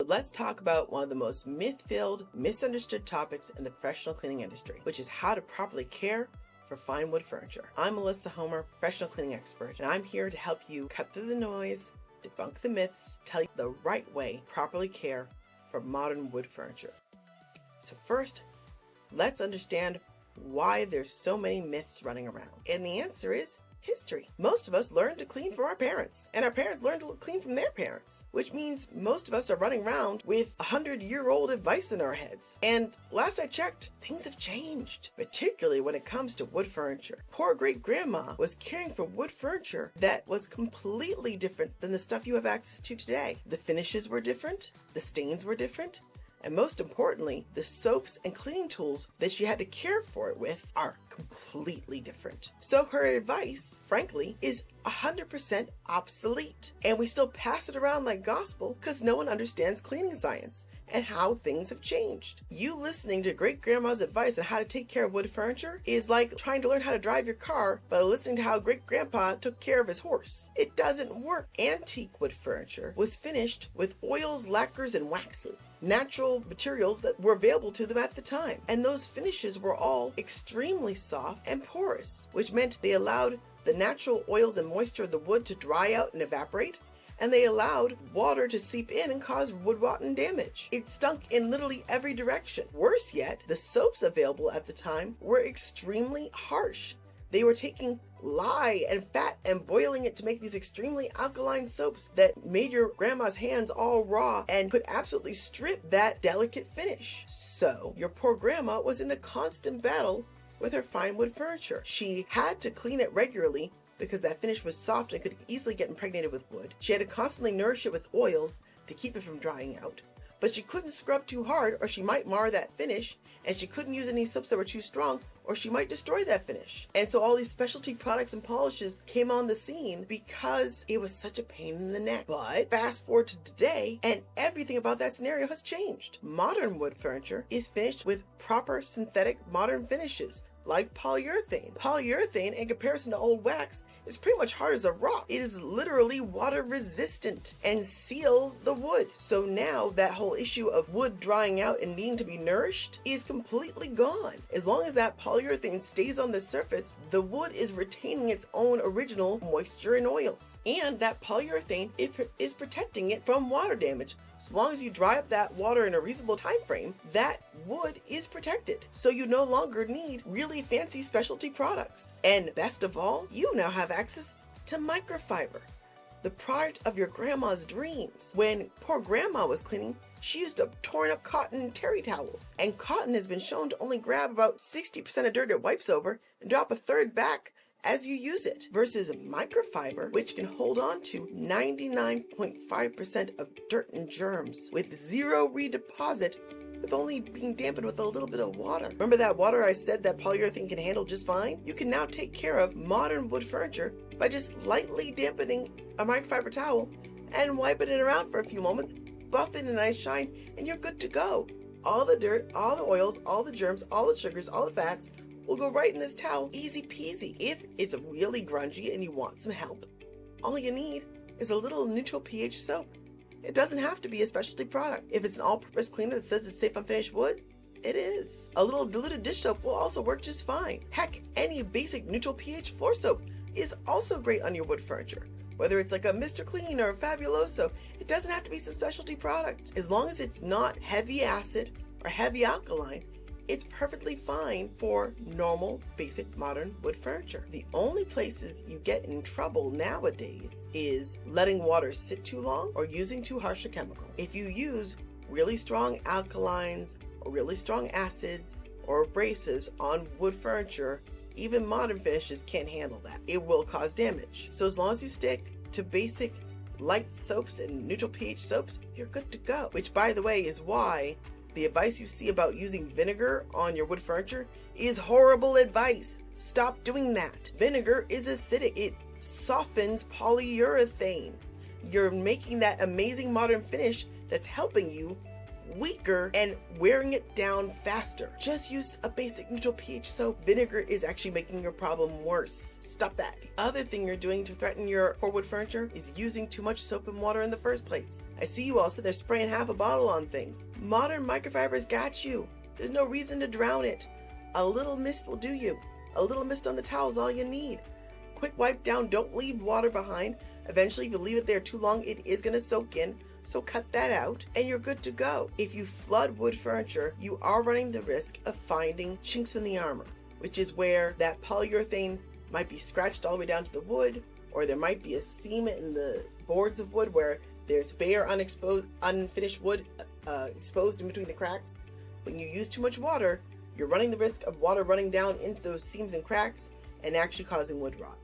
let's talk about one of the most myth-filled, misunderstood topics in the professional cleaning industry, which is how to properly care for fine wood furniture. I'm Melissa Homer, professional cleaning expert, and I'm here to help you cut through the noise, debunk the myths, tell you the right way to properly care for modern wood furniture. So first, let's understand why there's so many myths running around. And the answer is history. Most of us learned to clean from our parents, and our parents learned to clean from their parents, which means most of us are running around with 100-year-old advice in our heads. And last I checked, things have changed, particularly when it comes to wood furniture. Poor great-grandma was caring for wood furniture that was completely different than the stuff you have access to today. The finishes were different, the stains were different, and most importantly, the soaps and cleaning tools that she had to care for it with are completely different. So her advice, frankly, is 100% obsolete. And we still pass it around like gospel because no one understands cleaning science and how things have changed. You listening to great grandma's advice on how to take care of wood furniture is like trying to learn how to drive your car by listening to how great grandpa took care of his horse. It doesn't work. Antique wood furniture was finished with oils, lacquers, and waxes, natural materials that were available to them at the time. And those finishes were all extremely soft and porous, which meant they allowed the natural oils and moisture of the wood to dry out and evaporate, and they allowed water to seep in and cause wood rot and damage. It stunk in literally every direction. Worse yet, the soaps available at the time were extremely harsh. They were taking lye and fat and boiling it to make these extremely alkaline soaps that made your grandma's hands all raw and could absolutely strip that delicate finish. So your poor grandma was in a constant battle with her fine wood furniture. She had to clean it regularly because that finish was soft and could easily get impregnated with wood. She had to constantly nourish it with oils to keep it from drying out. But she couldn't scrub too hard or she might mar that finish, and she couldn't use any soaps that were too strong or she might destroy that finish. And so all these specialty products and polishes came on the scene because it was such a pain in the neck. But fast forward to today, and everything about that scenario has changed. Modern wood furniture is finished with proper synthetic modern finishes, like polyurethane. Polyurethane, in comparison to old wax, is pretty much hard as a rock. It is literally water resistant and seals the wood. So now that whole issue of wood drying out and needing to be nourished is completely gone. As long as that polyurethane stays on the surface, the wood is retaining its own original moisture and oils. And that polyurethane is protecting it from water damage. So long as you dry up that water in a reasonable time frame, that wood is protected. So you no longer need really fancy specialty products. And best of all, you now have access to microfiber, the product of your grandma's dreams. When poor grandma was cleaning, she used up torn up cotton terry towels. And cotton has been shown to only grab about 60% of dirt it wipes over and drop a third back as you use it, versus microfiber, which can hold on to 99.5% of dirt and germs with zero redeposit, with only being dampened with a little bit of water. Remember that water I said that polyurethane can handle just fine? You can now take care of modern wood furniture by just lightly dampening a microfiber towel and wiping it around for a few moments, buff it in a nice shine, and you're good to go. All the dirt, all the oils, all the germs, all the sugars, all the fats will go right in this towel, easy peasy. If it's really grungy and you want some help, all you need is a little neutral pH soap. It doesn't have to be a specialty product. If it's an all-purpose cleaner that says it's safe on finished wood, it is. A little diluted dish soap will also work just fine. Heck, any basic neutral pH floor soap is also great on your wood furniture. Whether it's like a Mr. Clean or a Fabuloso, it doesn't have to be some specialty product. As long as it's not heavy acid or heavy alkaline, it's perfectly fine for normal, basic, modern wood furniture. The only places you get in trouble nowadays is letting water sit too long or using too harsh a chemical. If you use really strong alkalines or really strong acids or abrasives on wood furniture, even modern finishes can't handle that. It will cause damage. So as long as you stick to basic light soaps and neutral pH soaps, you're good to go. Which, by the way, is why the advice you see about using vinegar on your wood furniture is horrible advice. Stop doing that. Vinegar is acidic. It softens polyurethane. You're making that amazing modern finish that's helping you weaker and wearing it down faster. Just use a basic neutral pH soap. Vinegar is actually making your problem worse. Stop that. The other thing you're doing to threaten your poor wood furniture is using too much soap and water in the first place. I see you all sit there spraying half a bottle on things. Modern microfibers got you. There's no reason to drown it. A little mist will do you. A little mist on the towel is all you need. Quick wipe down, don't leave water behind. Eventually, if you leave it there too long, it is going to soak in. So cut that out and you're good to go. If you flood wood furniture, you are running the risk of finding chinks in the armor, which is where that polyurethane might be scratched all the way down to the wood, or there might be a seam in the boards of wood where there's bare unfinished wood exposed in between the cracks. When you use too much water, you're running the risk of water running down into those seams and cracks and actually causing wood rot.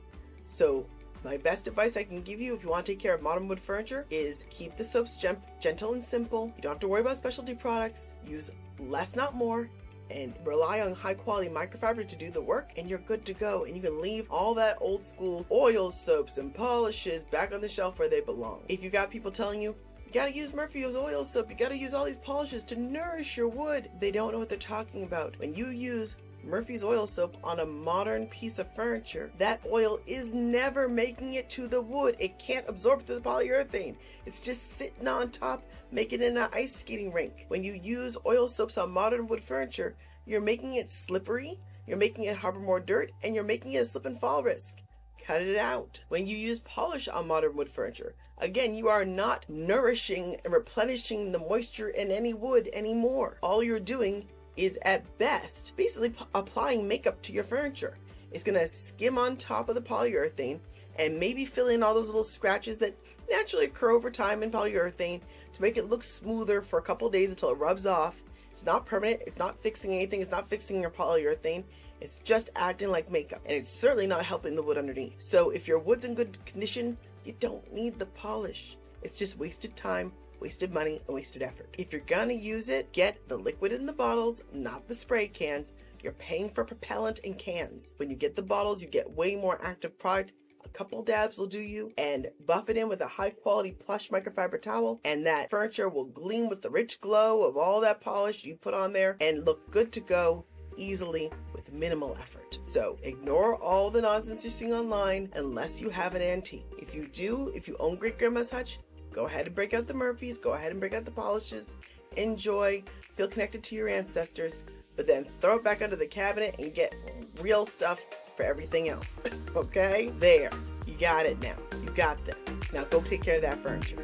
So my best advice I can give you if you want to take care of modern wood furniture is keep the soaps gentle and simple. You don't have to worry about specialty products. Use less, not more, and rely on high quality microfiber to do the work, and you're good to go. And you can leave all that old school oil soaps and polishes back on the shelf where they belong. If you got people telling you, you gotta use Murphy's oil soap, you gotta use all these polishes to nourish your wood, they don't know what they're talking about. When you use Murphy's oil soap on a modern piece of furniture, that oil is never making it to the wood. It can't absorb through the polyurethane. It's just sitting on top, making it an ice skating rink. When you use oil soaps on modern wood furniture, you're making it slippery, you're making it harbor more dirt, and you're making it a slip and fall risk. Cut it out. When you use polish on modern wood furniture, again, you are not nourishing and replenishing the moisture in any wood anymore. All you're doing is at best basically applying makeup to your furniture. It's going to skim on top of the polyurethane and maybe fill in all those little scratches that naturally occur over time in polyurethane to make it look smoother for a couple days until it rubs off. It's not permanent, it's not fixing anything, it's not fixing your polyurethane, it's just acting like makeup, and it's certainly not helping the wood underneath. So if your wood's in good condition, you don't need the polish. It's just wasted time, wasted money, and wasted effort. If you're gonna use it, get the liquid in the bottles, not the spray cans. You're paying for propellant in cans. When you get the bottles, you get way more active product. A couple dabs will do you, and buff it in with a high quality plush microfiber towel, and that furniture will gleam with the rich glow of all that polish you put on there and look good to go easily with minimal effort. So ignore all the nonsense you're seeing online unless you have an antique. If you own Great Grandma's Hutch, go ahead and break out the Murphys, go ahead and break out the polishes, enjoy, feel connected to your ancestors, but then throw it back under the cabinet and get real stuff for everything else. Okay? There. You got it now. You got this. Now go take care of that furniture.